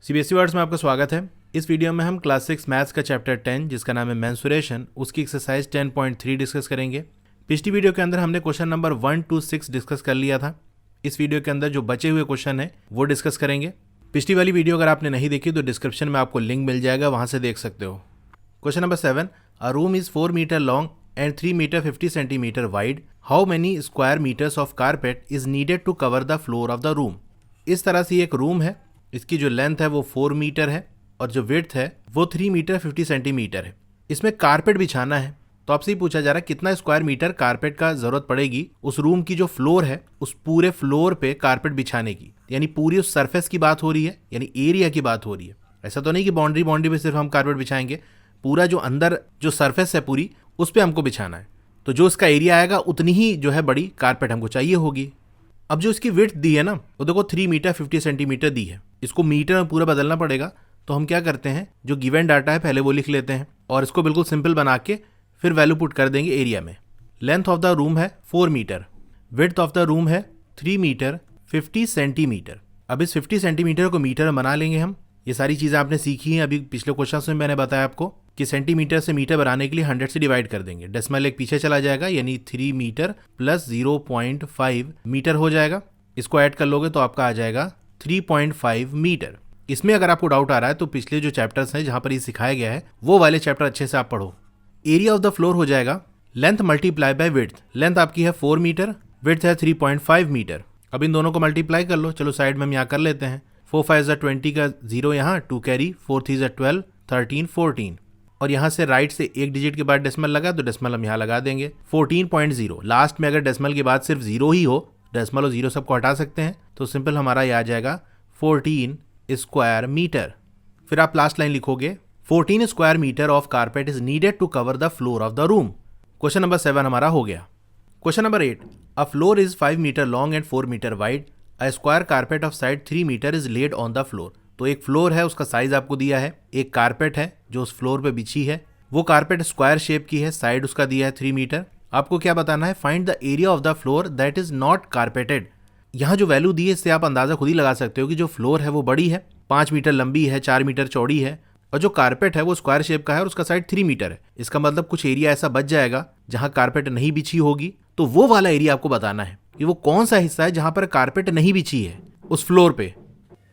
CBSE words में आपका स्वागत है। इस वीडियो में हम क्लास 6 मैथ्स का चैप्टर 10 जिसका नाम है मेंसुरेशन, उसकी एक्सरसाइज 10.3 डिस्कस करेंगे। पिछली वीडियो के अंदर हमने क्वेश्चन नंबर 1 to 6 डिस्कस कर लिया था। इस वीडियो के अंदर जो बचे हुए क्वेश्चन है वो डिस्कस करेंगे। पिछली वाली वीडियो अगर आपने नहीं देखी तो डिस्क्रिप्शन में आपको लिंक मिल जाएगा, वहां से देख सकते हो। Question number 7, a room is 4 metre long and 3 metre 50 centimetre wide. How many square metres of carpet is needed to cover the floor of the room. इस तरह से एक रूम है, इसकी जो लेंथ है वो 4 मीटर है और जो विड्थ है वो 3 मीटर 50 सेंटीमीटर है। इसमें कारपेट बिछाना है, तो आपसे ही पूछा जा रहा है कितना स्क्वायर मीटर कारपेट का जरूरत पड़ेगी उस रूम की जो फ्लोर है उस पूरे फ्लोर पे कारपेट बिछाने की। यानी पूरी उस सरफेस की बात हो रही है, यानी एरिया की बात हो रही है। ऐसा तो नहीं कि बाउंड्री पे सिर्फ हम कारपेट बिछाएंगे, पूरा जो अंदर जो सरफेस है पूरी उस पर हमको बिछाना है। तो जो इसका एरिया आएगा उतनी ही जो है बड़ी कारपेट हमको चाहिए होगी। अब जो इसकी विड्थ दी है ना वो देखो 3 मीटर 50 सेंटीमीटर दी है, इसको मीटर में पूरा बदलना पड़ेगा। तो हम क्या करते हैं, जो गिवन डाटा है पहले वो लिख लेते हैं और इसको बिल्कुल सिंपल बना के फिर वैल्यू पुट कर देंगे एरिया में। लेंथ ऑफ द रूम है 4 metre, width of the room है 3 मीटर 50 सेंटीमीटर। अब इस 50 सेंटीमीटर को मीटर में बना लेंगे हम। ये सारी चीज़ें आपने सीखी हैं अभी पिछले क्वेश्चन में, मैंने बताया आपको कि सेंटीमीटर से मीटर बनाने के लिए 100 से डिवाइड कर देंगे, डेसिमल एक पीछे चला जाएगा, यानी 3 मीटर प्लस 0.5 मीटर हो जाएगा। इसको ऐड कर लोगे तो आपका आ जाएगा 3.5 मीटर। इसमें अगर आपको डाउट आ रहा है तो पिछले जो चैप्टर्स हैं जहां पर ये सिखाया गया है वो वाले चैप्टर अच्छे से आप पढ़ो। एरिया ऑफ द फ्लोर हो जाएगा length multiply by width. Length आपकी है 4 मीटर, विड्थ है 3.5 मीटर। अब इन दोनों को मल्टीप्लाई कर लो। चलो साइड में हम यहाँ कर लेते हैं। 4 5 20 का 0 यहाँ, 2 कैरी, 4 3 12, 13 14। और यहाँ से राइट से एक डिजिट के बाद डेसिमल लगा तो डेसिमल हम यहाँ लगा देंगे 14.0। लास्ट में अगर डेसिमल के बाद सिर्फ 0 ही हो, डेसिमल और 0 सबको हटा सकते हैं, तो सिंपल हमारा ये आ जाएगा 14 स्क्वायर मीटर। फिर आप लास्ट लाइन लिखोगे 14 square metre of carpet is needed to cover the floor of the room. Question number 7 हमारा हो गया। Question number 8, a floor is 5 metre long and 4 metre wide. A square carpet of side 3 metre is laid on the floor. तो एक floor है, उसका size आपको दिया है, एक कारपेट है जो उस फ्लोर पे बिछी है, वो कारपेट स्क्वायर शेप की है, साइड उसका दिया है 3 मीटर। आपको क्या बताना है, find the area of the floor that is not carpeted. यहाँ जो वैल्यू दी है इससे आप अंदाजा खुद ही लगा सकते हो कि जो फ्लोर है वो बड़ी है, 5 मीटर लंबी है, 4 मीटर चौड़ी है, और जो कारपेट है वो स्क्वायर शेप का है और उसका साइड 3 मीटर है। इसका मतलब कुछ एरिया ऐसा बच जाएगा जहाँ कारपेट नहीं बिछी होगी। तो वो वाला एरिया आपको बताना है कि वो कौन सा हिस्सा है जहाँ पर कारपेट नहीं बिछी है उस फ्लोर पे।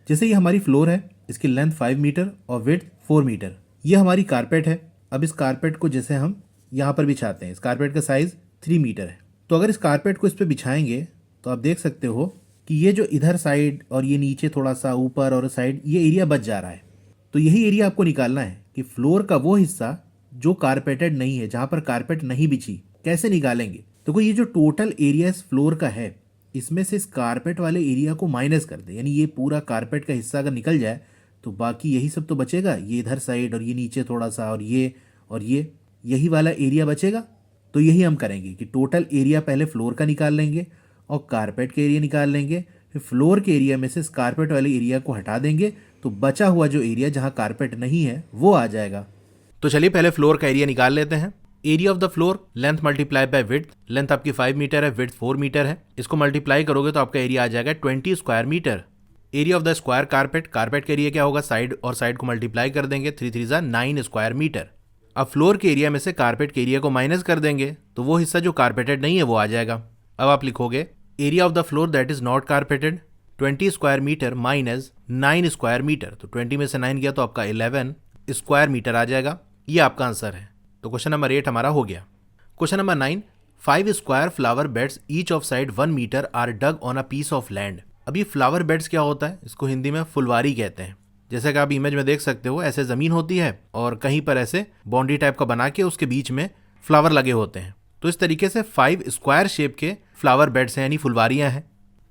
जैसे ये हमारी फ्लोर है, इसकी लेंथ 5 मीटर और विड्थ 4 मीटर। ये हमारी कारपेट है। अब इस कारपेट को जैसे हम यहाँ पर बिछाते हैं, इस कारपेट का साइज 3 मीटर है। तो अगर इस कारपेट को इस पर बिछाएंगे तो आप देख सकते हो कि ये जो इधर साइड और ये नीचे थोड़ा सा ऊपर और साइड, ये एरिया बच जा रहा है। तो यही एरिया आपको निकालना है कि फ्लोर का वो हिस्सा जो कारपेटेड नहीं है, जहाँ पर कारपेट नहीं बिछी। कैसे निकालेंगे, तो ये जो टोटल एरिया इस फ्लोर का है इसमें से इस कारपेट वाले एरिया को माइनस कर दे। यानी ये पूरा कारपेट का हिस्सा अगर निकल जाए तो बाकी यही सब तो बचेगा, ये इधर साइड और ये नीचे थोड़ा सा और ये यही वाला एरिया बचेगा। तो यही हम करेंगे कि टोटल एरिया पहले फ्लोर का निकाल लेंगे और कारपेट के एरिया निकाल लेंगे, फिर फ्लोर के एरिया में से इस कारपेट वाले एरिया को हटा देंगे तो बचा हुआ जो एरिया जहाँ कारपेट नहीं है वो आ जाएगा। तो चलिए पहले फ्लोर का एरिया निकाल लेते हैं। Area of the floor length multiply by width. Length आपकी 5 मीटर है, विड्थ 4 मीटर है। इसको मल्टीप्लाई करोगे तो आपका एरिया आ जाएगा 20 square metre. Area of the square carpet, carpet का एरिया क्या होगा, साइड और साइड को मल्टीप्लाई कर देंगे, 3 3 9 स्क्वायर मीटर। अब फ्लोर के एरिया में से कारपेट के एरिया को माइनस कर देंगे तो वो हिस्सा जो कारपेटेड नहीं है वो आ जाएगा। अब आप लिखोगे area of the floor that is not carpeted 20 square metre minus 9 square metre. तो 20 में से 9 गया तो आपका 11 स्क्वायर मीटर आ जाएगा। ये आपका आंसर है। तो क्वेश्चन नंबर 8 हमारा हो गया। Question number 9, 5 square flower beds each of side 1 metre are dug on a piece of land. अब ये फ्लावर बेड्स क्या होता है, इसको हिंदी में फुलवारी कहते हैं। जैसे कि आप इमेज में देख सकते हो, ऐसे जमीन होती है और कहीं पर ऐसे बाउंड्री टाइप का बना के उसके बीच में फ्लावर लगे होते हैं। तो इस तरीके से 5 स्क्वायर शेप के फ्लावर बेड्स हैं, यानी फुलवारियाँ हैं।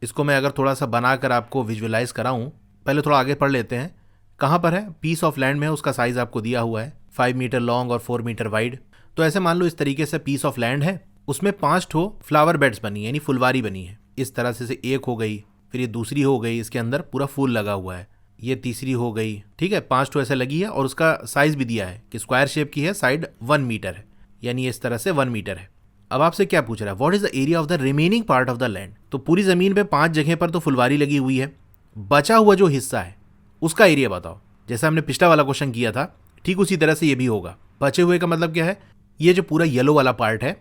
इसको मैं अगर थोड़ा सा बनाकर आपको विजुअलाइज कराऊं, पहले थोड़ा आगे पढ़ लेते हैं। कहाँ पर है, पीस ऑफ लैंड में, उसका साइज आपको दिया हुआ है 5 मीटर लॉन्ग और 4 मीटर वाइड। तो ऐसे मान लो इस तरीके से पीस ऑफ लैंड है, उसमें 5 ठो फ्लावर बेड्स बनी है, यानी फुलवारी बनी है। इस तरह से एक हो गई, फिर ये दूसरी हो गई, इसके अंदर पूरा फूल लगा हुआ है, ये तीसरी हो गई, ठीक है। 5 ठो ऐसे लगी है और उसका साइज भी दिया है कि स्क्वायर शेप की है, साइड 1 मीटर है, यानी इस तरह से 1 मीटर है। अब आपसे क्या पूछ रहा है, what is the area of the remaining part of the land. तो पूरी जमीन पे 5 जगह पर तो फुलवारी लगी हुई है, बचा हुआ जो हिस्सा है उसका एरिया बताओ। जैसे हमने पिछला वाला क्वेश्चन किया था ठीक उसी तरह से ये भी होगा। बचे हुए का मतलब क्या है, ये जो पूरा येलो वाला पार्ट है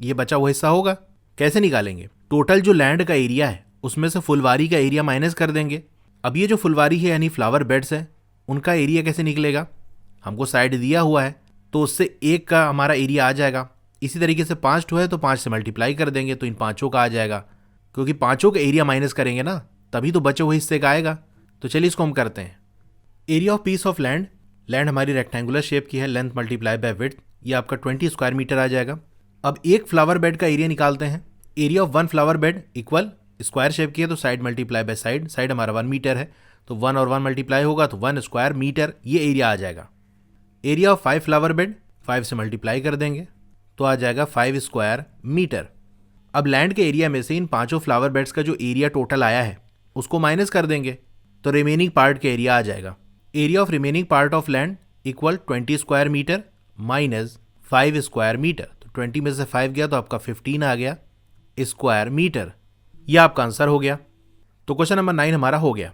ये बचा हुआ हिस्सा होगा। कैसे निकालेंगे, टोटल जो लैंड का एरिया है उसमें से फुलवारी का एरिया माइनस कर देंगे। अब ये जो फुलवारी है यानी फ्लावर बेड्स है उनका एरिया कैसे निकलेगा, हमको साइड दिया हुआ है तो उससे एक का हमारा एरिया आ जाएगा। इसी तरीके से 5 टू है तो 5 से मल्टीप्लाई कर देंगे तो इन पांचों का आ जाएगा, क्योंकि पांचों का एरिया माइनस करेंगे ना तभी तो बचे हुए हिस्से का आएगा। तो चलिए इसको हम करते हैं। Area of peace of land, land हमारी रेक्टेंगुलर शेप की है, लेंथ मल्टीप्लाई बाय विड्थ, ये आपका 20 स्क्वायर मीटर आ जाएगा। अब एक फ्लावर बेड का एरिया निकालते हैं। Area of 1 flower bed equal square shape की है तो side multiply by side, side हमारा 1 मीटर है तो 1 और 1 मल्टीप्लाई होगा तो 1 स्क्वायर मीटर ये एरिया आ जाएगा। एरिया ऑफ 5 फ्लावर बेड, 5 से मल्टीप्लाई कर देंगे तो आ जाएगा 5 स्क्वायर मीटर। अब लैंड के एरिया में से इन पांचों फ्लावर बेड्स का जो एरिया टोटल आया है उसको माइनस कर देंगे तो रिमेनिंग पार्ट का एरिया आ जाएगा। Area of remaining part of land equal 20 square metre minus 5 square metre, तो 20 में से 5 गया तो आपका 15 आ गया स्क्वायर मीटर। यह आपका आंसर हो गया। तो क्वेश्चन नंबर 9 हमारा हो गया।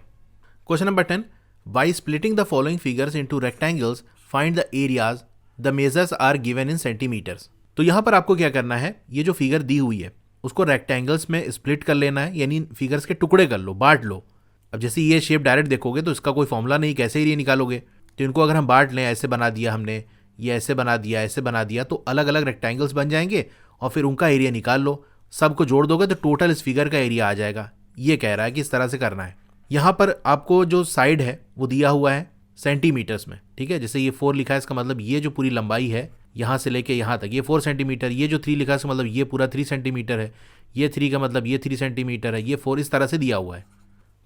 Question number 10, by splitting the following figures into rectangles find the areas, the measures are given in centimetres. तो यहां पर आपको क्या करना है, ये जो फिगर दी हुई है उसको रेक्टेंगल्स में स्प्लिट कर लेना है, यानी फिगर्स के टुकड़े कर लो, बांट लो। अब जैसे ये शेप डायरेक्ट देखोगे तो इसका कोई फॉर्मूला नहीं, कैसे एरिया निकालोगे। तो इनको अगर हम बांट लें, ऐसे बना दिया हमने, ये ऐसे बना दिया, ऐसे बना दिया, तो अलग अलग रेक्टेंगल्स बन जाएंगे और फिर उनका एरिया निकाल लो। सबको जोड़ दोगे तो टोटल इस फिगर का एरिया आ जाएगा। ये कह रहा है कि इस तरह से करना है। यहाँ पर आपको जो साइड है वो दिया हुआ है सेंटीमीटर्स में, ठीक है। जैसे ये 4 लिखा है इसका मतलब ये जो पूरी लंबाई है यहाँ से लेके यहाँ तक ये 4 सेंटीमीटर, ये जो 3 लिखा है इसका मतलब ये पूरा 3 सेंटीमीटर है, ये 3 का मतलब ये 3 सेंटीमीटर है, ये 4, इस तरह से दिया हुआ है।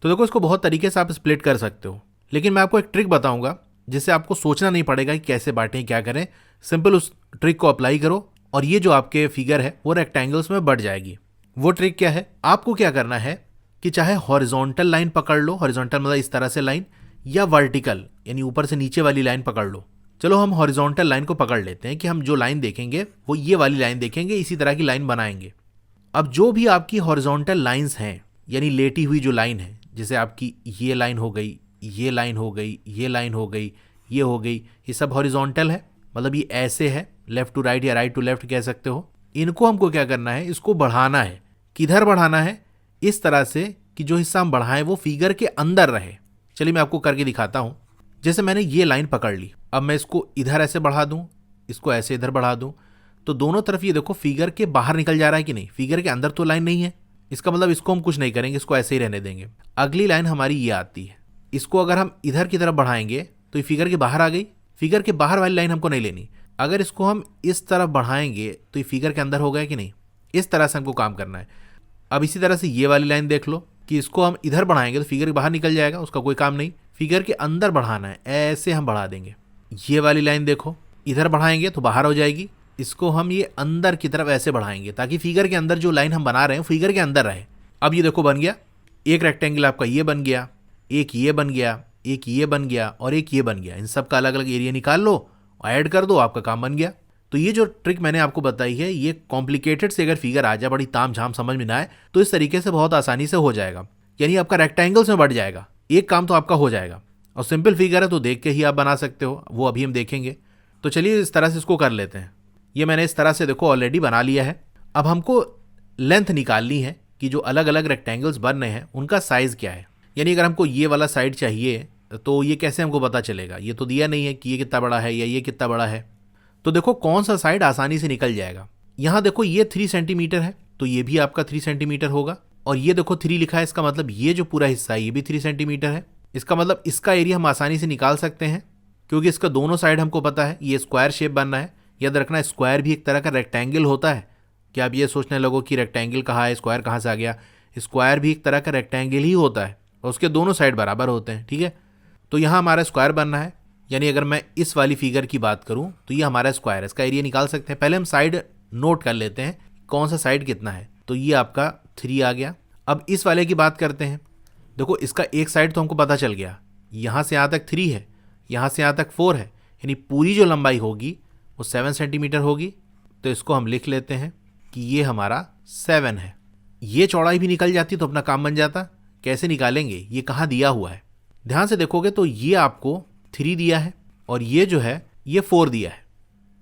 तो देखो इसको बहुत तरीके से आप स्प्लिट कर सकते हो, लेकिन मैं आपको एक ट्रिक बताऊंगा जिससे आपको सोचना नहीं पड़ेगा कि कैसे बांटें, क्या करें। सिंपल उस ट्रिक को अप्लाई करो और ये जो आपके फिगर है वो रेक्टेंगल्स में बढ़ जाएगी। वो ट्रिक क्या है, आपको क्या करना है कि चाहे हॉरिजॉन्टल लाइन पकड़ लो, हॉरिजॉन्टल मतलब इस तरह से लाइन, या वर्टिकल यानी ऊपर से नीचे वाली लाइन पकड़ लो। चलो हम हॉरिजॉन्टल लाइन को पकड़ लेते हैं कि हम जो लाइन देखेंगे वो ये वाली लाइन देखेंगे, इसी तरह की लाइन बनाएंगे। अब जो भी आपकी हॉरिजॉन्टल लाइंस हैं यानी लेटी हुई जो लाइन है, जैसे आपकी ये लाइन हो गई, ये लाइन हो गई, ये लाइन हो गई, ये हो गई, ये सब हॉरिजॉन्टल है, मतलब ये ऐसे है, लेफ्ट टू राइट या राइट टू लेफ्ट कह सकते हो। इनको हमको क्या करना है, इसको बढ़ाना है। किधर बढ़ाना है, इस तरह से कि जो हिस्सा हम बढ़ाएं वो फिगर के अंदर रहे। चलिए मैं आपको करके दिखाता हूं। जैसे मैंने ये लाइन पकड़ ली, अब मैं इसको इधर ऐसे बढ़ा दूं, इसको ऐसे इधर बढ़ा दूं, तो दोनों तरफ ये देखो फिगर के बाहर निकल जा रहा है कि नहीं, फिगर के अंदर तो लाइन नहीं है। इसका मतलब इसको हम कुछ नहीं करेंगे, इसको ऐसे ही रहने देंगे। अगली लाइन हमारी ये आती है, इसको अगर हम इधर की तरफ बढ़ाएंगे तो ये फिगर के बाहर आ गई। फिगर के बाहर वाली लाइन हमको नहीं लेनी। अगर इसको हम इस तरफ बढ़ाएंगे तो ये फिगर के अंदर हो गया कि नहीं, इस तरह से हमको काम करना है। अब इसी तरह से ये वाली लाइन देख लो कि इसको हम इधर बढ़ाएंगे तो फिगर के बाहर निकल जाएगा, उसका कोई काम नहीं। फिगर के अंदर बढ़ाना है, ऐसे हम बढ़ा देंगे। ये वाली लाइन देखो, इधर बढ़ाएंगे तो बाहर हो जाएगी, इसको हम ये अंदर की तरफ ऐसे बढ़ाएंगे ताकि फिगर के अंदर जो लाइन हम बना रहे हैं फिगर के अंदर रहे। अब ये देखो बन गया, एक रेक्टेंगल आपका ये बन गया, एक ये बन गया, एक ये बन गया और एक ये बन गया। इन सब का अलग अलग एरिया निकाल लो और ऐड कर दो, आपका काम बन गया। तो ये जो ट्रिक मैंने आपको बताई है, ये कॉम्प्लिकेटेड से अगर फिगर आ जाए, बड़ी ताम झाम समझ में ना आए, तो इस तरीके से बहुत आसानी से हो जाएगा, यानी आपका रेक्टेंगल्स में बढ़ जाएगा। एक काम तो आपका हो जाएगा। और सिंपल फिगर है तो देख के ही आप बना सकते हो, वो अभी हम देखेंगे। तो चलिए इस तरह से इसको कर लेते हैं। ये मैंने इस तरह से देखो ऑलरेडी बना लिया है। अब हमको लेंथ निकालनी है कि जो अलग अलग रेक्टेंगल्स बन रहे हैं उनका साइज़ क्या है। यानी अगर हमको ये वाला साइड चाहिए तो ये कैसे हमको पता चलेगा, ये तो दिया नहीं है कि ये कितना बड़ा है या ये कितना बड़ा है। तो देखो कौन सा साइड आसानी से निकल जाएगा। यहाँ देखो ये 3 सेंटीमीटर है तो ये भी आपका 3 सेंटीमीटर होगा, और ये देखो 3 लिखा है, इसका मतलब ये जो पूरा हिस्सा है ये भी 3 सेंटीमीटर है। इसका मतलब इसका एरिया हम आसानी से निकाल सकते हैं क्योंकि इसका दोनों साइड हमको पता है। ये स्क्वायर शेप बनना है, याद रखना स्क्वायर भी एक तरह का रेक्टेंगल होता है। क्या आप ये सोचने लगो कि रेक्टेंगल कहाँ है, स्क्वायर कहाँ से आ गया। स्क्वायर भी एक तरह का रेक्टेंगल ही होता है और उसके दोनों साइड बराबर होते हैं, ठीक है। तो यहाँ हमारा स्क्वायर बनना है, यानी अगर मैं इस वाली फिगर की बात करूँ तो ये हमारा स्क्वायर है, इसका एरिया निकाल सकते हैं। पहले हम साइड नोट कर लेते हैं कौन सा साइड कितना है। तो ये आपका 3 आ गया। अब इस वाले की बात करते हैं। देखो इसका एक साइड तो हमको पता चल गया, यहाँ से यहाँ तक 3 है, यहाँ से यहाँ तक 4 है, यानी पूरी जो लंबाई होगी वो 7 सेंटीमीटर होगी। तो इसको हम लिख लेते हैं कि ये हमारा 7 है। ये चौड़ाई भी निकल जाती तो अपना काम बन जाता। कैसे निकालेंगे, ये कहाँ दिया हुआ है, ध्यान से देखोगे तो ये आपको 3 दिया है और ये जो है ये 4 दिया है।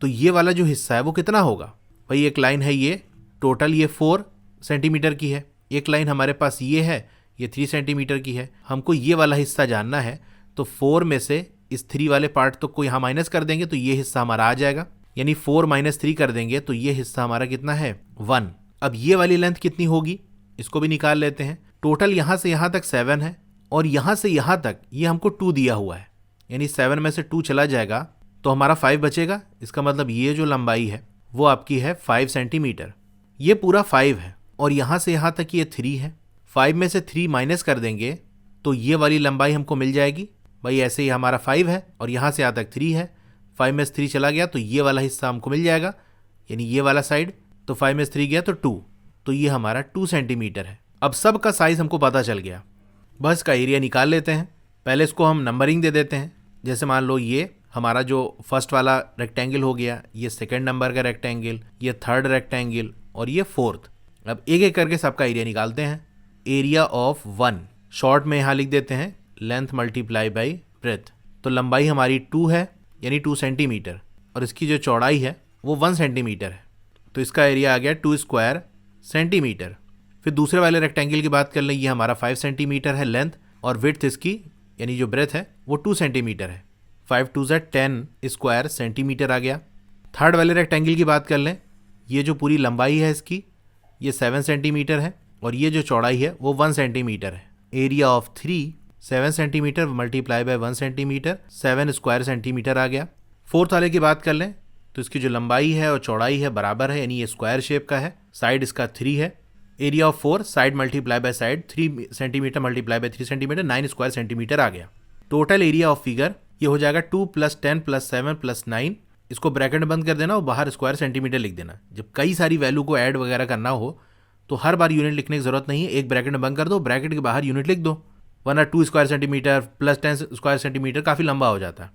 तो ये वाला जो हिस्सा है वो कितना होगा भाई? एक लाइन है ये टोटल ये 4 सेंटीमीटर की है, एक लाइन हमारे पास ये है ये 3 सेंटीमीटर की है। हमको ये वाला हिस्सा जानना है, तो 4 में से इस 3 वाले पार्ट तो को यहाँ माइनस कर देंगे तो ये हिस्सा हमारा आ जाएगा, यानी 4 - 3 कर देंगे तो ये हिस्सा हमारा कितना है 1। अब ये वाली लेंथ कितनी होगी इसको भी निकाल लेते हैं। टोटल यहाँ से यहाँ तक 7 है और यहाँ से यहाँ तक ये हमको 2 दिया हुआ है, यानी 7 में से 2 चला जाएगा तो हमारा 5 बचेगा। इसका मतलब ये जो लंबाई है वो आपकी है 5 सेंटीमीटर। ये पूरा 5 है और यहाँ से यहाँ तक ये 3 है। 5 में से 3 माइनस कर देंगे तो ये वाली लंबाई हमको मिल जाएगी। भाई ऐसे ही हमारा 5 है और यहाँ से यहाँ तक 3 है, 5 में से 3 चला गया तो ये वाला हिस्सा हमको मिल जाएगा, यानी ये वाला साइड। तो 5 में से 3 गया तो 2, तो ये हमारा 2 सेंटीमीटर है। अब सब का साइज हमको पता चल गया, बस का एरिया निकाल लेते हैं। पहले इसको हम नंबरिंग दे देते हैं। जैसे मान लो ये हमारा जो फर्स्ट वाला रेक्टेंगल हो गया, ये सेकंड नंबर का रेक्टेंगल, ये थर्ड रेक्टेंगल और ये फोर्थ। अब एक एक करके सबका एरिया निकालते हैं। एरिया ऑफ 1 शॉर्ट में यहाँ लिख देते हैं लेंथ मल्टीप्लाई बाई ब्रेथ। तो लंबाई हमारी 2 है यानी 2 सेंटीमीटर और इसकी जो चौड़ाई है वो 1 सेंटीमीटर है, तो इसका एरिया आ गया 2 स्क्वायर सेंटीमीटर। फिर दूसरे वाले रेक्टेंगल की बात कर लें, ये हमारा 5 सेंटीमीटर है लेंथ और विड्थ इसकी यानी जो ब्रेथ है वो 2 सेंटीमीटर है। 5 2 ज़ा 10 स्क्वायर सेंटीमीटर आ गया। थर्ड वाले रेक्टेंगल की बात कर लें, ये जो पूरी लंबाई है इसकी ये 7 सेंटीमीटर है और ये जो चौड़ाई है वो 1 सेंटीमीटर है। Area of 3 7 centimetre multiply by 1 centimetre 7 square centimetre आ गया। फोर्थ वाले की बात कर लें तो इसकी जो लंबाई है और चौड़ाई है बराबर है, यानी ये स्क्वायर शेप का है, साइड इसका 3 है। Area of 4 side multiply by side 3 centimetre multiply by 3 centimetre 9 square centimetre आ गया। टोटल एरिया ऑफ फिगर ये हो जाएगा 2 + 10 + 7 + 9। इसको ब्रैकेट बंद कर देना और बाहर स्क्वायर सेंटीमीटर लिख देना। जब कई सारी वैल्यू को ऐड वगैरह करना हो तो हर बार यूनिट लिखने की जरूरत नहीं है, एक ब्रैकेट में बंद कर दो, ब्रैकेट के बाहर यूनिट लिख दो, वरना 2 स्क्वायर सेंटीमीटर + 10 स्क्वायर सेंटीमीटर काफ़ी लंबा हो जाता है।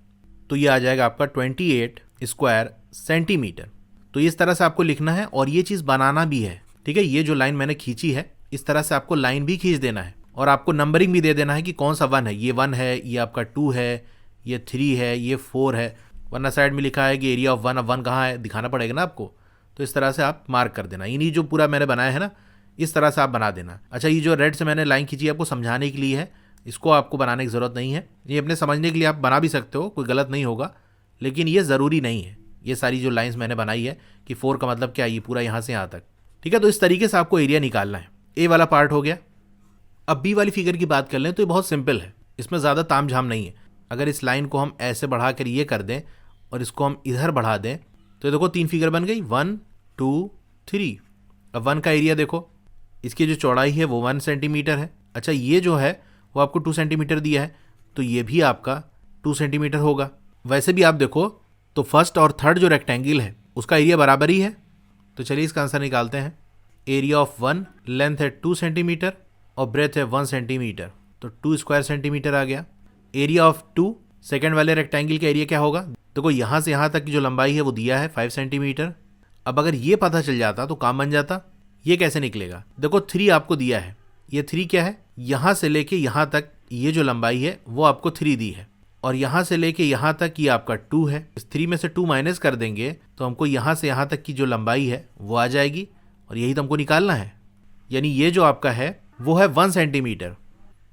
तो ये आ जाएगा आपका 28 स्क्वायर सेंटीमीटर। तो इस तरह से आपको लिखना है और ये चीज़ बनाना भी है, ठीक है। ये जो लाइन मैंने खींची है इस तरह से आपको लाइन भी खींच देना है और आपको नंबरिंग भी दे देना है कि कौन सा 1 है। ये 1 है, ये आपका 2 है, ये 3 है, ये 4 है, वरना साइड में लिखा है कि एरिया ऑफ 1। अब 1 कहाँ है दिखाना पड़ेगा ना आपको, तो इस तरह से आप मार्क कर देना। यानी जो पूरा मैंने बनाया है ना इस तरह से आप बना देना। अच्छा, ये जो रेड से मैंने लाइन खींची है आपको समझाने के लिए है, इसको आपको बनाने की ज़रूरत नहीं है। ये अपने समझने के लिए आप बना भी सकते हो, कोई गलत नहीं होगा, लेकिन ये ज़रूरी नहीं है। ये सारी जो लाइंस मैंने बनाई है कि 4 का मतलब क्या है, ये पूरा यहाँ से यहाँ तक, ठीक है। तो इस तरीके से आपको एरिया निकालना है। ए वाला पार्ट हो गया। अब बी वाली फिगर की बात कर लें तो ये बहुत सिंपल है, इसमें ज़्यादा ताम झाम नहीं है। अगर इस लाइन को हम ऐसे बढ़ा कर ये कर दें और इसको हम इधर बढ़ा दें तो देखो 3 फिगर बन गई, 1 2 3। अब 1 का एरिया देखो, इसकी जो चौड़ाई है वो 1 सेंटीमीटर है। अच्छा, ये जो है वो आपको 2 सेंटीमीटर दिया है तो ये भी आपका 2 सेंटीमीटर होगा। वैसे भी आप देखो तो फर्स्ट और थर्ड जो रेक्टेंगल है उसका एरिया बराबर ही है। तो चलिए इसका आंसर निकालते हैं। एरिया ऑफ 1 लेंथ है 2 सेंटीमीटर और ब्रेथ है 1 सेंटीमीटर, तो 2 स्क्वायर सेंटीमीटर आ गया। एरिया ऑफ 2 सेकेंड वाले रेक्टेंगल का एरिया क्या होगा, देखो यहाँ से यहाँ तक की जो लंबाई है वो दिया है 5 सेंटीमीटर। अब अगर ये पता चल जाता तो काम बन जाता। ये कैसे निकलेगा, देखो 3 आपको दिया है, ये 3 क्या है, यहाँ से लेके यहाँ तक ये जो लंबाई है वो आपको 3 दी है और यहाँ से लेके यहाँ तक ये आपका 2 है। इस 3 में से 2 माइनस कर देंगे तो हमको यहाँ से यहाँ तक की जो लंबाई है वो आ जाएगी और यही तो हमको निकालना है। यानी ये जो आपका है वो है 1 सेंटीमीटर,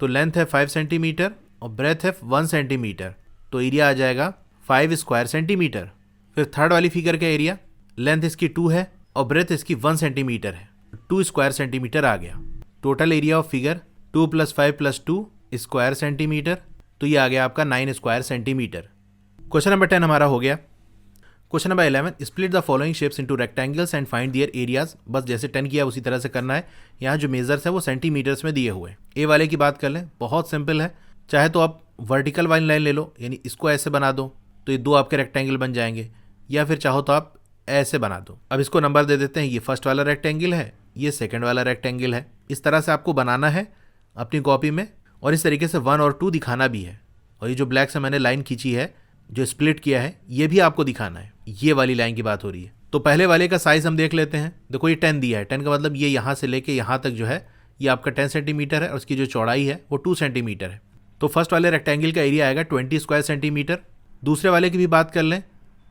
तो लेंथ है 5 सेंटीमीटर और ब्रेथ है 1 सेंटीमीटर, तो एरिया आ जाएगा 5 स्क्वायर सेंटीमीटर। फिर थर्ड वाली फिगर का एरिया, लेंथ इसकी 2 है और ब्रेथ इसकी 1 सेंटीमीटर है, 2 स्क्वायर सेंटीमीटर आ गया। Total area of figure 2 + 5 + 2 square centimetre, तो ये आ गया आपका 9 स्क्वायर सेंटीमीटर। क्वेश्चन नंबर 10 हमारा हो गया। Question number 11, split the following shapes into rectangles and find there areas. बस जैसे 10 किया उसी तरह से करना है। यहाँ जो मेजर्स है वो सेंटीमीटर्स में दिए हुए। ए वाले की बात कर लें, बहुत सिंपल है। चाहे तो आप वर्टिकल वाली लाइन ले लो, यानी इसको ऐसे बना दो तो ये 2 आपके रेक्टेंगल बन जाएंगे, या फिर चाहो तो आप ऐसे बना दो। अब इसको नंबर दे देते हैं, ये फर्स्ट वाला रेक्टेंगल है, ये सेकंड वाला रेक्टेंगल है। इस तरह से आपको बनाना है अपनी कॉपी में और इस तरीके से 1 और 2 दिखाना भी है। और ये जो ब्लैक से मैंने लाइन खींची है, जो स्प्लिट किया है, ये भी आपको दिखाना है। ये वाली लाइन की बात हो रही है। तो पहले वाले का साइज हम देख लेते हैं। देखो ये 10 दिया है, 10 का मतलब ये यहाँ से लेके यहाँ तक जो है ये आपका 10 सेंटीमीटर है और उसकी जो चौड़ाई है वो 2 सेंटीमीटर है। तो फर्स्ट वाले रेक्टेंगल का एरिया आएगा 20 स्क्वायर सेंटीमीटर। दूसरे वाले की भी बात कर लें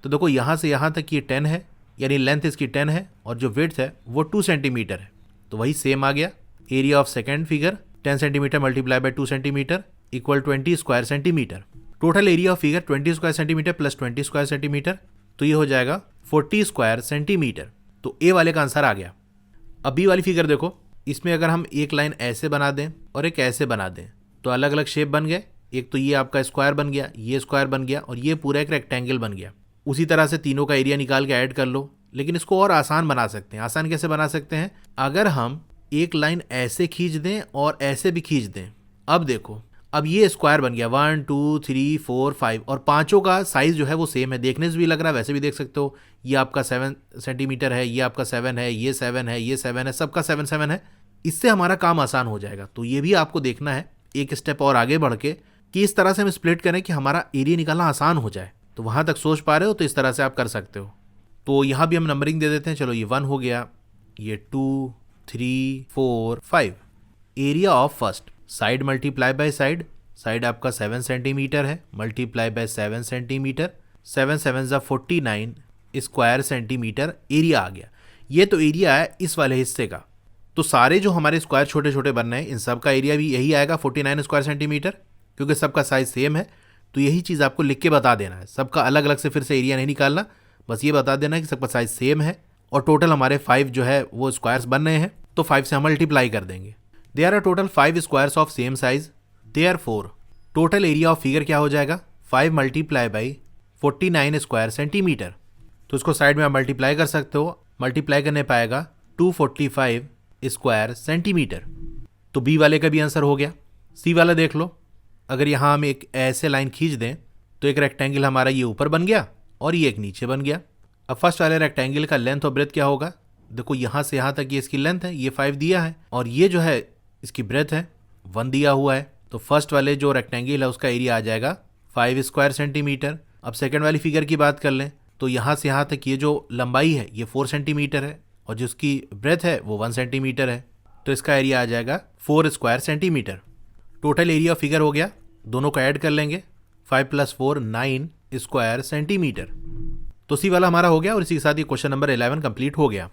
तो देखो यहाँ से यहाँ तक ये 10 है, यानी लेंथ इसकी 10 है और जो विड्थ है वो 2 सेंटीमीटर है। तो वही सेम आ गया। Area of second figure 10 centimetre multiply bye 2 centimetre equal 20 square centimetre. Total area of figure 20 square centimetre plus 20 square centimetre, तो ये हो जाएगा 40 स्क्वायर सेंटीमीटर। तो ए वाले का आंसर आ गया। अब बी वाली फिगर देखो, इसमें अगर हम एक लाइन ऐसे बना दें और एक ऐसे बना दें तो अलग अलग शेप बन गए। एक तो ये आपका स्क्वायर बन गया, ये स्क्वायर बन गया और ये पूरा एक रेक्टेंगल बन गया। उसी तरह से तीनों का एरिया निकाल के ऐड कर लो, लेकिन इसको और आसान बना सकते हैं। आसान कैसे बना सकते हैं? अगर हम एक लाइन ऐसे खींच दें और ऐसे भी खींच दें। अब देखो, अब ये स्क्वायर बन गया 1 2 3 4 5 और पांचों का साइज जो है वो सेम है। देखने से भी लग रहा है, वैसे भी देख सकते हो। ये आपका 7 सेंटीमीटर है, ये आपका 7 है, ये 7 है, ये 7 है, सबका 7 7 है। इससे हमारा काम आसान हो जाएगा। तो ये भी आपको देखना है एक स्टेप और आगे बढ़ के कि इस तरह से हम स्प्लिट करें कि हमारा एरिया निकालना आसान हो जाए। तो वहां तक सोच पा रहे हो तो इस तरह से आप कर सकते हो। तो यहाँ भी हम नंबरिंग दे देते हैं। चलो, ये 1 हो गया, ये 2 3 4 5। Area of first side multiply by side, side आपका 7 सेंटीमीटर है, मल्टीप्लाई बाय 7 सेंटीमीटर, 7 7 जा 49 स्क्वायर सेंटीमीटर एरिया आ गया। ये तो एरिया है इस वाले हिस्से का। तो सारे जो हमारे स्क्वायर छोटे छोटे बन रहे हैं इन सब का एरिया भी यही आएगा 49 स्क्वायर सेंटीमीटर, क्योंकि सबका साइज सेम है। तो यही चीज़ आपको लिख के बता देना है। सबका अलग अलग से फिर से एरिया नहीं निकालना, बस ये बता देना है कि सबका साइज सेम है और टोटल हमारे 5 जो है वो स्क्वायर्स बन रहे हैं। तो 5 से हम मल्टीप्लाई कर देंगे। They are a total 5 squares of same size, therefore total area of figure क्या हो जाएगा? 5 मल्टीप्लाई बाई 49 स्क्वायर सेंटीमीटर। तो इसको साइड में आप मल्टीप्लाई कर सकते हो। मल्टीप्लाई करने पाएगा 245 स्क्वायर सेंटीमीटर। तो बी वाले का भी आंसर हो गया। सी वाला देख लो, अगर यहाँ हम एक ऐसे लाइन खींच दें तो एक रेक्टेंगल हमारा ये ऊपर बन गया और ये एक नीचे बन गया। अब फर्स्ट वाले रेक्टेंगल का लेंथ और ब्रेथ क्या होगा? देखो, यहाँ से यहाँ तक ये इसकी लेंथ है, ये 5 दिया है और ये जो है इसकी ब्रेथ है 1 दिया हुआ है। तो फर्स्ट वाले जो रेक्टेंगल है उसका एरिया आ जाएगा 5 स्क्वायर सेंटीमीटर। अब सेकेंड वाली फिगर की बात कर लें तो यहाँ से यहाँ तक ये जो लंबाई है ये 4 सेंटीमीटर है और जिसकी ब्रेथ है वो 1 सेंटीमीटर है। तो इसका एरिया आ जाएगा 4 square centimetre. Total area figure हो गया, दोनों को ऐड कर लेंगे, 5 + 4 9 स्क्वायर सेंटीमीटर। तो सी वाला हमारा हो गया और इसी के साथ ये क्वेश्चन नंबर 11 कंप्लीट हो गया।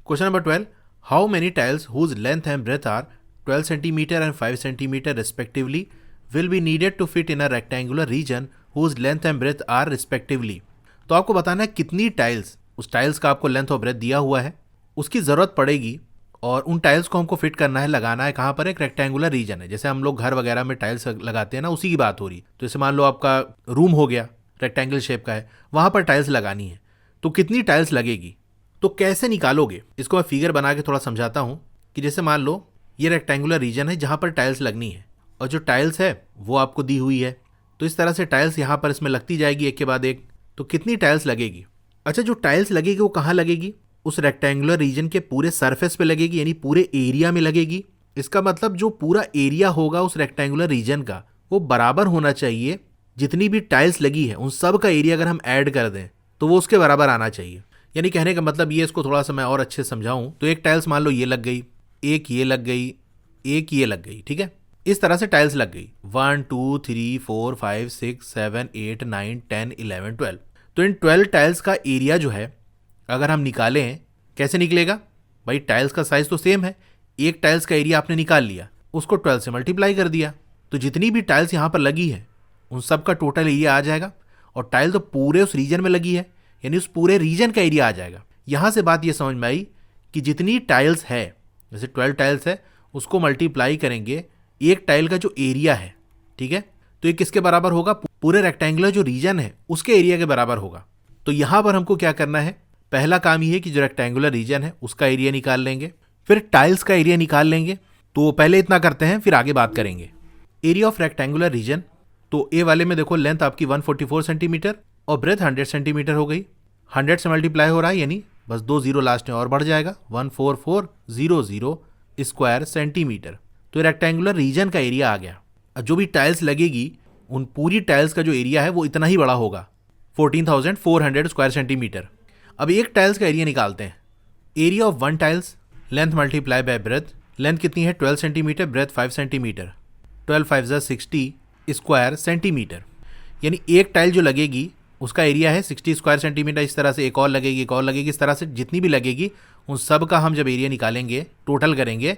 Question number 12, how many tiles whose length and breadth are 12 centimetre and 5 centimetre respectively will be needed to fit in a rectangular region whose length and breadth are respectively. तो आपको बताना है कितनी tiles, उस tiles का आपको length और breath दिया हुआ है, उसकी ज़रूरत पड़ेगी और उन टाइल्स को हमको फिट करना है, लगाना है कहाँ पर? एक रेक्टेंगुलर रीजन है। जैसे हम लोग घर वगैरह में टाइल्स लगाते हैं ना, उसी की बात हो रही। तो जैसे मान लो आपका रूम हो गया, रेक्टेंगल शेप का है, वहाँ पर टाइल्स लगानी है। तो कितनी टाइल्स लगेगी, तो कैसे निकालोगे? इसको मैं फिगर बना के थोड़ा समझाता हूँ कि जैसे मान लो ये रेक्टेंगुलर रीजन है जहाँ पर टाइल्स लगनी है और जो टाइल्स है वो आपको दी हुई है। तो इस तरह से टाइल्स यहाँ पर इसमें लगती जाएगी एक के बाद एक। तो कितनी टाइल्स लगेगी? अच्छा, जो टाइल्स लगेगी वो कहाँ लगेगी? उस रेक्टेंगुलर रीजन के पूरे सरफेस पे लगेगी, यानी पूरे एरिया में लगेगी। इसका मतलब जो पूरा एरिया होगा उस रेक्टेंगुलर रीजन का वो बराबर होना चाहिए। जितनी भी टाइल्स लगी है उन सब का एरिया अगर हम ऐड कर दें तो वो उसके बराबर आना चाहिए। यानी कहने का मतलब ये, इसको थोड़ा सा मैं और अच्छे समझाऊं तो एक टाइल्स मान लो ये लग गई, एक ये लग गई, एक ये लग गई, ठीक है? इस तरह से टाइल्स लग गई 1 2 3 4 5 6 7 8 9 10 11 12। तो इन 12 टाइल्स का एरिया जो है अगर हम निकालें, कैसे निकलेगा भाई? टाइल्स का साइज तो सेम है, एक टाइल्स का एरिया आपने निकाल लिया, उसको 12 से मल्टीप्लाई कर दिया, तो जितनी भी टाइल्स यहाँ पर लगी है उन सब का टोटल एरिया आ जाएगा। और टाइल तो पूरे उस रीजन में लगी है, यानी उस पूरे रीजन का एरिया आ जाएगा। यहाँ से बात ये समझ में आई कि जितनी टाइल्स है, जैसे 12 टाइल्स है, उसको मल्टीप्लाई करेंगे एक टाइल का जो एरिया है, ठीक है? तो ये किसके बराबर होगा? पूरे रेक्टेंगुलर जो रीजन है उसके एरिया के बराबर होगा। तो यहाँ पर हमको क्या करना है? पहला काम ये है कि जो रेक्टेंगुलर रीजन है उसका एरिया निकाल लेंगे, फिर टाइल्स का एरिया निकाल लेंगे। तो पहले इतना करते हैं, फिर आगे बात करेंगे। एरिया ऑफ रेक्टेंगुलर रीजन, तो ए वाले में देखो लेंथ आपकी 144 सेंटीमीटर और ब्रेथ 100 सेंटीमीटर हो गई। 100 से मल्टीप्लाई हो रहा है, यानी बस 2 जीरो लास्ट में और बढ़ जाएगा, 14400 स्क्वायर सेंटीमीटर। तो रेक्टेंगुलर रीजन का एरिया आ गया। अब जो भी टाइल्स लगेगी उन पूरी टाइल्स का जो एरिया है वो इतना ही बड़ा होगा, 14,400 स्क्वायर सेंटीमीटर। अब एक टाइल्स का एरिया निकालते हैं। Area of 1 tiles, length multiply by breath. Length कितनी है? 12 सेंटीमीटर, ब्रेथ 5 सेंटीमीटर। 12 5 ज़ा 60 स्क्वायर सेंटीमीटर। यानी एक टाइल जो लगेगी उसका एरिया है 60 स्क्वायर सेंटीमीटर। इस तरह से एक और लगेगी, इस तरह से जितनी भी लगेगी उन सब का हम जब एरिया निकालेंगे, टोटल करेंगे,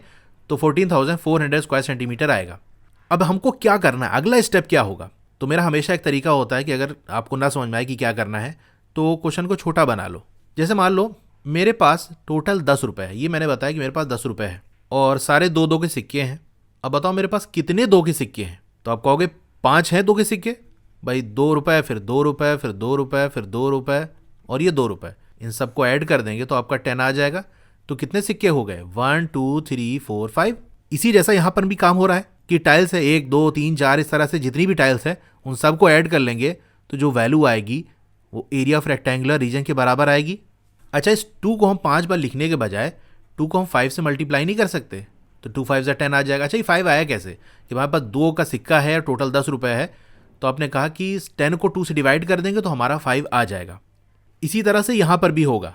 तो 14,400 स्क्वायर सेंटीमीटर आएगा। अब हमको क्या करना है, अगला स्टेप क्या होगा? तो मेरा हमेशा एक तरीका होता है कि अगर आपको ना समझ में आए कि क्या करना है तो क्वेश्चन को छोटा बना लो। जैसे मान लो मेरे पास टोटल 10 रुपये है, ये मैंने बताया कि मेरे पास 10 रुपये है और सारे 2-2 के सिक्के हैं। अब बताओ मेरे पास कितने 2 के सिक्के हैं? तो आप कहोगे 5 हैं 2 के सिक्के। भाई 2 रुपये, फिर 2 रुपये, फिर 2 रुपये, फिर 2 रुपये और ये 2 रुपये, इन सबको ऐड कर देंगे तो आपका 10 आ जाएगा। तो कितने सिक्के हो गए? 1 2 3 4 5। इसी जैसा यहाँ पर भी काम हो रहा है कि टाइल्स है 1 2 3 4, इस तरह से जितनी भी टाइल्स है उन सबको ऐड कर लेंगे तो जो वैल्यू आएगी वो एरिया ऑफ रेक्टेंगुलर रीजन के बराबर आएगी। अच्छा, इस 2 को हम 5 बार लिखने के बजाय 2 को हम 5 से मल्टीप्लाई नहीं कर सकते? तो 2 5 ज़ा 10 आ जाएगा। अच्छा, ये 5 आया कैसे? कि हमारे पास 2 का सिक्का है और टोटल 10 रुपये है, तो आपने कहा कि 10 को 2 से डिवाइड कर देंगे तो हमारा 5 आ जाएगा। इसी तरह से यहाँ पर भी होगा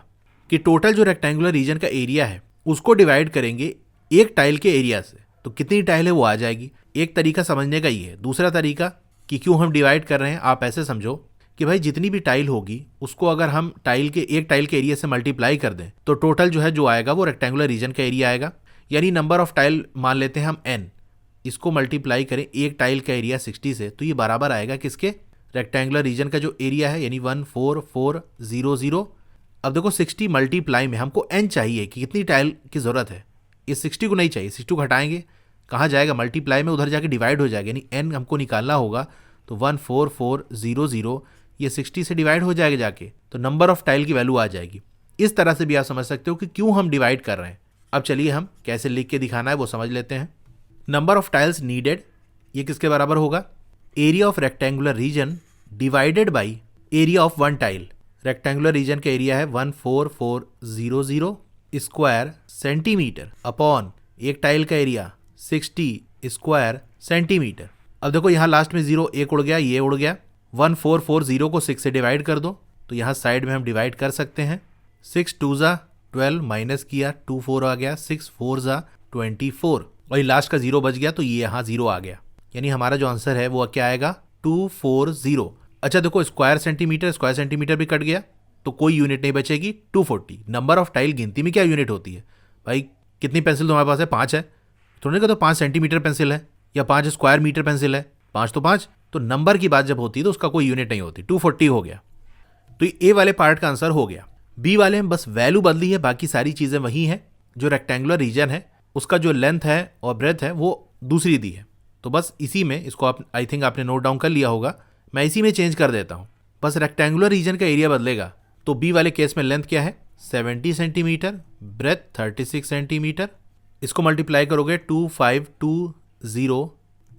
कि टोटल जो रेक्टेंगुलर रीजन का एरिया है उसको डिवाइड करेंगे एक टाइल के एरिया से, तो कितनी टाइल है वो आ जाएगी। एक तरीका समझने का ही है। दूसरा तरीका कि क्यों हम डिवाइड कर रहे हैं, आप ऐसे समझो कि भाई जितनी भी टाइल होगी उसको अगर हम एक टाइल के एरिया से मल्टीप्लाई कर दें तो टोटल जो आएगा वो रेक्टेंगुलर रीजन का एरिया आएगा। यानी नंबर ऑफ टाइल मान लेते हैं हम n, इसको मल्टीप्लाई करें एक टाइल का एरिया 60 से, तो ये बराबर आएगा किसके? रेक्टेंगुलर रीजन का जो एरिया है, यानी 14400। अब देखो 60 मल्टीप्लाई में हमको n चाहिए कि कितनी टाइल की ज़रूरत है। इस 60 को नहीं चाहिए, 60 को हटाएंगे, कहाँ जाएगा? मल्टीप्लाई में, उधर जाके डिवाइड हो जाएगा, यानी n हमको निकालना होगा। तो 14400 ये 60 से डिवाइड हो जाएगा जाके, तो नंबर ऑफ टाइल की वैल्यू आ जाएगी। इस तरह से भी आप समझ सकते हो कि क्यों हम डिवाइड कर रहे हैं। अब चलिए हम कैसे लिख के दिखाना है वो समझ लेते हैं। नंबर ऑफ टाइल्स नीडेड, ये किसके बराबर होगा? Area of rectangular reason divided by area of one tile. Rectangular reason का एरिया है 14400 स्क्वायर सेंटीमीटर अपॉन एक टाइल का एरिया 60 स्क्वायर सेंटीमीटर। अब देखो यहाँ लास्ट में 0 एक उड़ गया, ये उड़ गया। 1440 को 6 से डिवाइड कर दो, तो यहाँ साइड में हम डिवाइड कर सकते हैं। 6 2 ज़ा 12 माइनस किया, 2 4 आ गया, 6 4 ज़ा 24 और ये लास्ट का 0 बच गया, तो ये यहाँ 0 आ गया। यानी हमारा जो आंसर है वो क्या आएगा? 240। अच्छा देखो स्क्वायर सेंटीमीटर भी कट गया, तो कोई यूनिट नहीं बचेगी। 240 नंबर ऑफ टाइल गिनती में क्या यूनिट होती है? भाई कितनी पेंसिल तुम्हारे पास है? 5 है। थोड़ी कहते 5 सेंटीमीटर पेंसिल है या 5 स्क्वायर मीटर पेंसिल है, 5 तो 5। तो नंबर की बात जब होती है तो उसका कोई यूनिट नहीं होती। 240 हो गया, तो ये ए वाले पार्ट का आंसर हो गया। बी वाले में बस वैल्यू बदली है, बाकी सारी चीज़ें वही हैं। जो रेक्टेंगुलर रीजन है उसका जो लेंथ है और ब्रेथ है वो दूसरी दी है, तो बस इसी में इसको आप आई थिंक आपने नोट डाउन कर लिया होगा, मैं इसी में चेंज कर देता हूँ। बस रेक्टेंगुलर रीजन का एरिया बदलेगा। तो बी वाले केस में लेंथ क्या है? 70 सेंटीमीटर, ब्रेथ 36 सेंटीमीटर। इसको मल्टीप्लाई करोगे 2520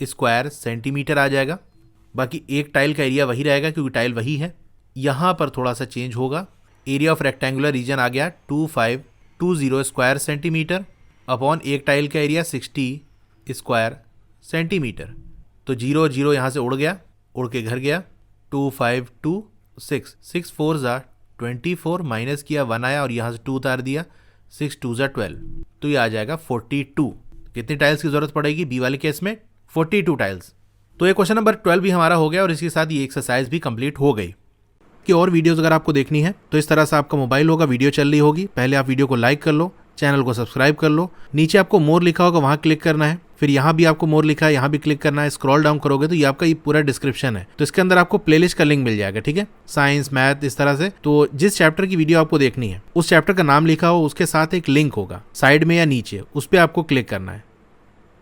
स्क्वायर सेंटीमीटर आ जाएगा। बाकी एक टाइल का एरिया वही रहेगा क्योंकि टाइल वही है। यहाँ पर थोड़ा सा चेंज होगा, एरिया ऑफ रेक्टेंगुलर रीजन आ गया 2520 स्क्वायर सेंटीमीटर अपॉन एक टाइल का एरिया 60 स्क्वायर सेंटीमीटर। तो 0 0 यहाँ से उड़ गया, उड़ के घर गया। 2526 6 4 ज़ा 24 माइनस किया 1 आया और यहाँ से 2 उतार दिया, 6 2 ज़ा 12, तो ये आ जाएगा 42। कितनी टाइल्स की ज़रूरत पड़ेगी बी वाले केस में? 42 टाइल्स। तो ये क्वेश्चन नंबर 12 भी हमारा हो गया और इसके साथ ये एक्सरसाइज भी कंप्लीट हो गई। कि और वीडियोस अगर आपको देखनी है तो इस तरह से आपका मोबाइल होगा, वीडियो चल रही होगी, पहले आप वीडियो को लाइक कर लो, चैनल को सब्सक्राइब कर लो, नीचे आपको मोर लिखा होगा वहाँ क्लिक करना है, फिर यहाँ भी आपको मोर लिखा है यहाँ भी क्लिक करना है। स्क्रॉल डाउन करोगे तो ये आपका ये पूरा डिस्क्रिप्शन है, तो इसके अंदर आपको प्लेलिस्ट का लिंक मिल जाएगा, ठीक है, साइंस मैथ इस तरह से। तो जिस चैप्टर की वीडियो आपको देखनी है उस चैप्टर का नाम लिखा हो, उसके साथ एक लिंक होगा साइड में या नीचे, उस पर आपको क्लिक करना है,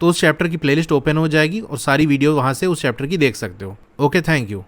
तो उस चैप्टर की प्लेलिस्ट ओपन हो जाएगी और सारी वीडियो वहाँ से उस चैप्टर की देख सकते हो। Okay, thank you.